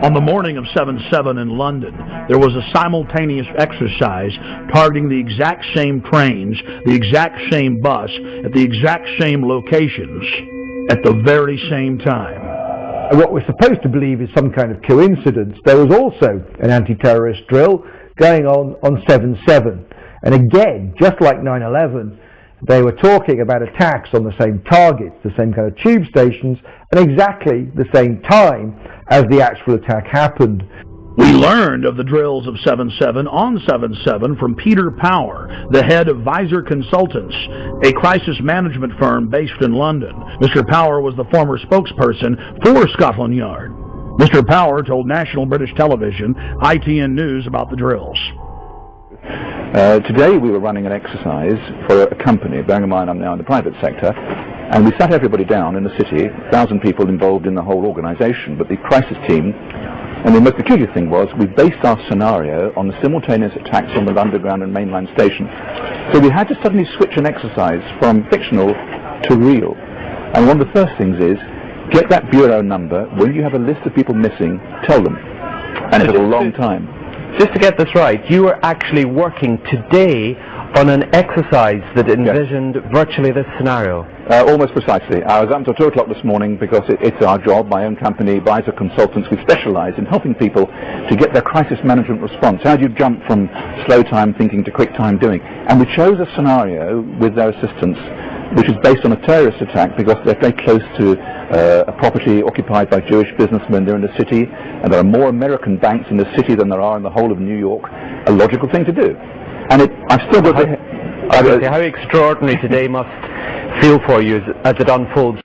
On the morning of 7/7 in London, there was a simultaneous exercise targeting the exact same trains, the exact same bus, at the exact same locations, at the very same time. What we're supposed to believe is some kind of coincidence. There was also an anti-terrorist drill going on 7/7. And again, just like 9/11, they were talking about attacks on the same targets, the same kind of tube stations, and exactly the same time as the actual attack happened. We learned of the drills of 7/7 on 7/7 from Peter Power, the head of Visor Consultants, a crisis management firm based in London. Mr. Power was the former spokesperson for Scotland Yard. Mr. Power told National British Television, ITN News, about the drills. Today we were running an exercise for a company, bearing in mind I'm now in the private sector, and we sat everybody down in the city, 1,000 people involved in the whole organisation, but the crisis team, and the most peculiar thing was we based our scenario on the simultaneous attacks on the underground and mainline station. So we had to suddenly switch an exercise from fictional to real. And one of the first things is, get that bureau number. When you have a list of people missing, tell them. And it took a long time. Just to get this right, you were actually working today on an exercise that envisioned virtually this scenario. Almost precisely. I was up until 2 o'clock this morning because it's our job, my own company, Visor Consultants. We specialise in helping people to get their crisis management response. How do you jump from slow time thinking to quick time doing? And we chose a scenario with their assistance which is based on a terrorist attack because they're very close to a property occupied by Jewish businessmen. They're in the city, and there are more American banks in the city than there are in the whole of New York. A logical thing to do. And I've still got how extraordinary today must feel for you as it unfolds.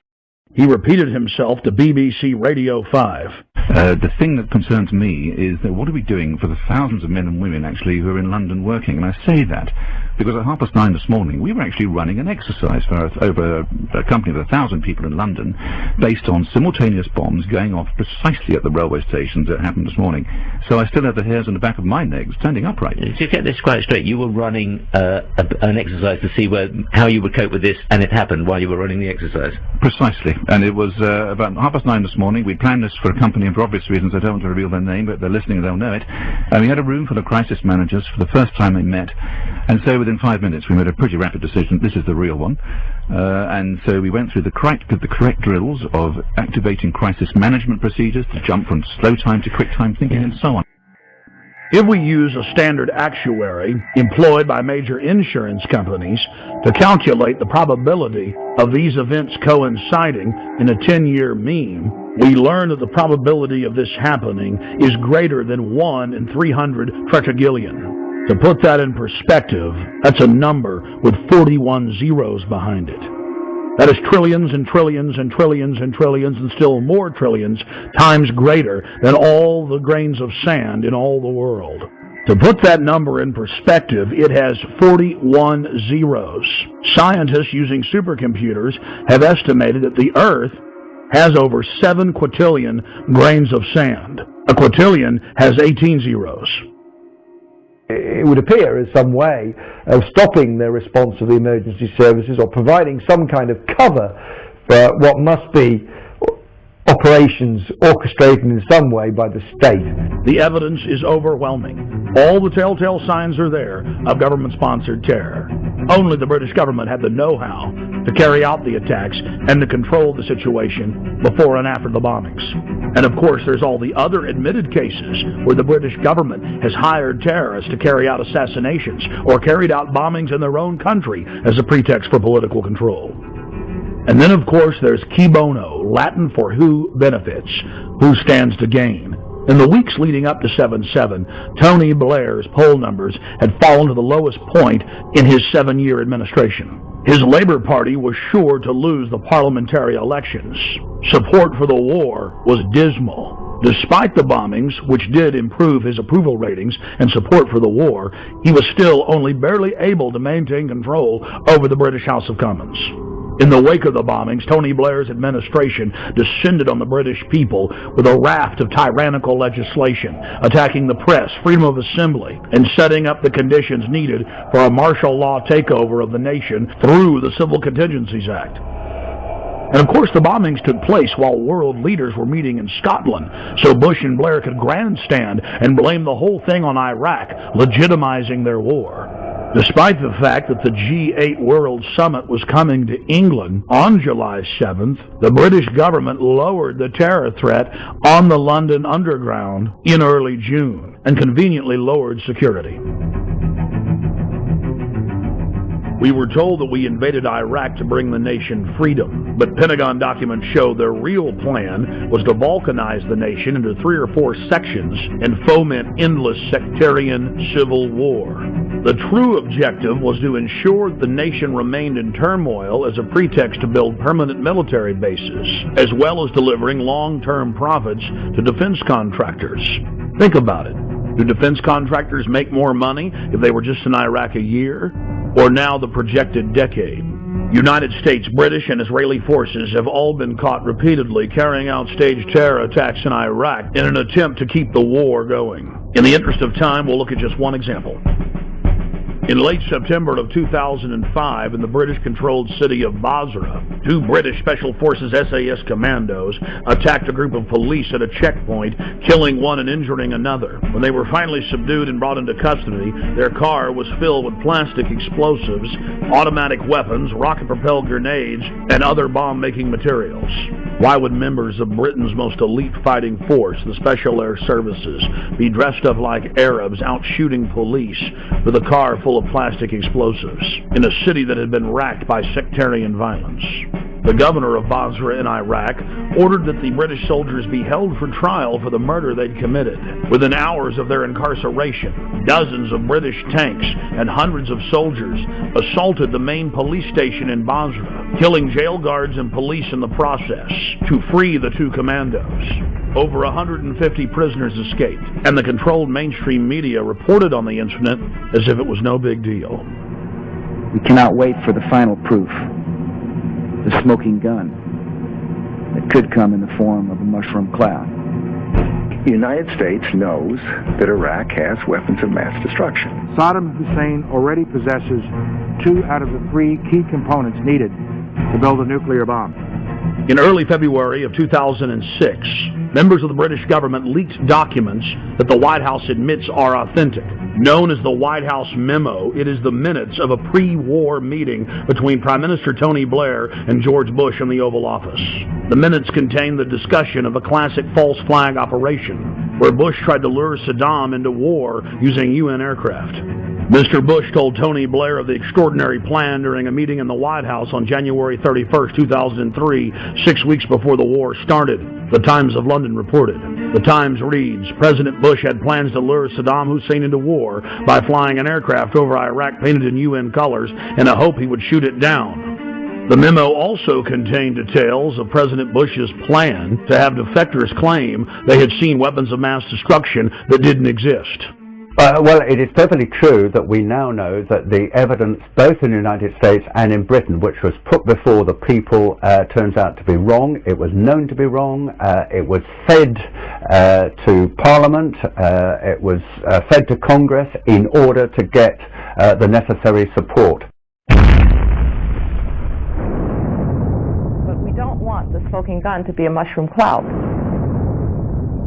He repeated himself to BBC Radio 5. The thing that concerns me is that what are we doing for the thousands of men and women actually who are in London working? And I say that because at 9:30 this morning we were actually running an exercise for over a company of 1,000 people in London based on simultaneous bombs going off precisely at the railway stations that happened this morning. So I still have the hairs on the back of my legs standing upright. To get this quite straight, you were running an exercise to see how you would cope with this, and it happened while you were running the exercise? Precisely. And it was about 9:30 this morning. We planned this for a company, and for obvious reasons I don't want to reveal their name, but if they're listening they'll know it. And we had a room full of crisis managers for the first time they met, and so within 5 minutes we made a pretty rapid decision. This is the real one. And so we went through the correct drills of activating crisis management procedures to jump from slow time to quick time thinking and so on. If we use a standard actuary employed by major insurance companies to calculate the probability of these events coinciding in a 10-year mean, we learn that the probability of this happening is greater than 1 in 300 tetragillion. To put that in perspective, that's a number with 41 zeros behind it. That is trillions and trillions and trillions and trillions and still more trillions times greater than all the grains of sand in all the world. To put that number in perspective, it has 41 zeros. Scientists using supercomputers have estimated that the Earth has over 7 quintillion grains of sand. A quintillion has 18 zeros. It would appear as some way of stopping the response of the emergency services or providing some kind of cover for what must be operations orchestrated in some way by the state. The evidence is overwhelming. All the telltale signs are there of government-sponsored terror. Only the British government had the know-how to carry out the attacks and to control the situation before and after the bombings. And of course, there's all the other admitted cases where the British government has hired terrorists to carry out assassinations or carried out bombings in their own country as a pretext for political control. And then, of course, there's qui bono, Latin for who benefits, who stands to gain. In the weeks leading up to 7/7, Tony Blair's poll numbers had fallen to the lowest point in his 7-year administration. His Labour Party was sure to lose the parliamentary elections. Support for the war was dismal. Despite the bombings, which did improve his approval ratings and support for the war, he was still only barely able to maintain control over the British House of Commons. In the wake of the bombings, Tony Blair's administration descended on the British people with a raft of tyrannical legislation, attacking the press, freedom of assembly, and setting up the conditions needed for a martial law takeover of the nation through the Civil Contingencies Act. And of course the bombings took place while world leaders were meeting in Scotland, so Bush and Blair could grandstand and blame the whole thing on Iraq, legitimizing their war. Despite the fact that the G8 World Summit was coming to England on July 7th, the British government lowered the terror threat on the London Underground in early June and conveniently lowered security. We were told that we invaded Iraq to bring the nation freedom, but Pentagon documents show their real plan was to balkanize the nation into 3 or 4 sections and foment endless sectarian civil war. The true objective was to ensure the nation remained in turmoil as a pretext to build permanent military bases, as well as delivering long-term profits to defense contractors. Think about it. Do defense contractors make more money if they were just in Iraq a year, or now the projected decade? United States, British, and Israeli forces have all been caught repeatedly carrying out staged terror attacks in Iraq in an attempt to keep the war going. In the interest of time, we'll look at just one example. In late September of 2005, in the British-controlled city of Basra, 2 British Special Forces SAS commandos attacked a group of police at a checkpoint, killing one and injuring another. When they were finally subdued and brought into custody, their car was filled with plastic explosives, automatic weapons, rocket-propelled grenades, and other bomb-making materials. Why would members of Britain's most elite fighting force, the Special Air Services, be dressed up like Arabs out shooting police with a car full of plastic explosives in a city that had been racked by sectarian violence? The governor of Basra in Iraq ordered that the British soldiers be held for trial for the murder they'd committed. Within hours of their incarceration, dozens of British tanks and hundreds of soldiers assaulted the main police station in Basra, killing jail guards and police in the process to free the 2 commandos. Over 150 prisoners escaped, and the controlled mainstream media reported on the incident as if it was no big deal. We cannot wait for the final proof, the smoking gun that could come in the form of a mushroom cloud. The United States knows that Iraq has weapons of mass destruction. Saddam Hussein already possesses 2 out of the 3 key components needed to build a nuclear bomb. In early February of 2006, members of the British government leaked documents that the White House admits are authentic. Known as the White House Memo, it is the minutes of a pre-war meeting between Prime Minister Tony Blair and George Bush in the Oval Office. The minutes contain the discussion of a classic false flag operation, where Bush tried to lure Saddam into war using UN aircraft. Mr. Bush told Tony Blair of the extraordinary plan during a meeting in the White House on January 31st, 2003, 6 weeks before the war started, the Times of London reported. The Times reads, President Bush had plans to lure Saddam Hussein into war by flying an aircraft over Iraq painted in UN colors in a hope he would shoot it down. The memo also contained details of President Bush's plan to have defectors claim they had seen weapons of mass destruction that didn't exist. Well, it is perfectly true that we now know that the evidence, both in the United States and in Britain, which was put before the people, turns out to be wrong. It was known to be wrong. It was fed to Parliament. It was fed to Congress in order to get the necessary support. But we don't want the smoking gun to be a mushroom cloud.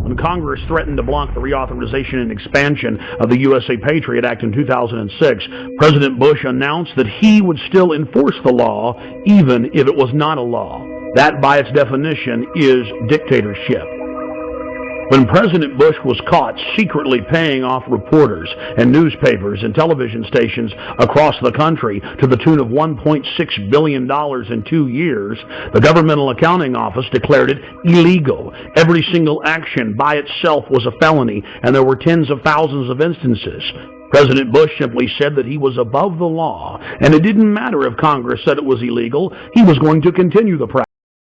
When Congress threatened to block the reauthorization and expansion of the USA Patriot Act in 2006, President Bush announced that he would still enforce the law even if it was not a law. That, by its definition, is dictatorship. When President Bush was caught secretly paying off reporters and newspapers and television stations across the country to the tune of $1.6 billion in 2 years, the Governmental Accounting Office declared it illegal. Every single action by itself was a felony, and there were tens of thousands of instances. President Bush simply said that he was above the law, and it didn't matter if Congress said it was illegal. He was going to continue the practice.